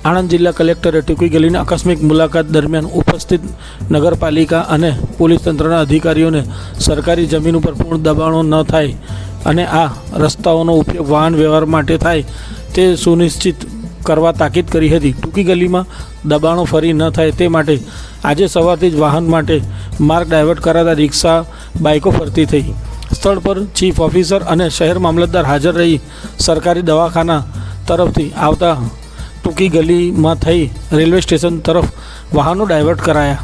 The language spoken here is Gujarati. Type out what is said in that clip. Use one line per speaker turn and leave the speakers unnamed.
આણંદ જિલ્લા કલેક્ટરે ટૂંકી ગલીની આકસ્મિક મુલાકાત દરમિયાન ઉપસ્થિત નગરપાલિકા અને પોલીસ તંત્રના અધિકારીઓને સરકારી જમીન ઉપર પૂર્ણ દબાણો ન થાય અને આ રસ્તાઓનો ઉપયોગ વાહન વ્યવહાર માટે થાય તે સુનિશ્ચિત કરવા તાકીદ કરી હતી। ટૂંકી ગલીમાં દબાણો ફરી ન થાય તે માટે આજે સવારથી જ વાહન માટે માર્ગ ડાયવર્ટ કરાતા રિક્ષા બાઇકો ફરતી થઈ। સ્થળ પર ચીફ ઓફિસર અને શહેર મામલતદાર હાજર રહી સરકારી દવાખાના તરફથી આવતા ટૂંકી ગલીમાં થઈ રેલવે સ્ટેશન તરફ વાહનો ડાયવર્ટ કરાયા।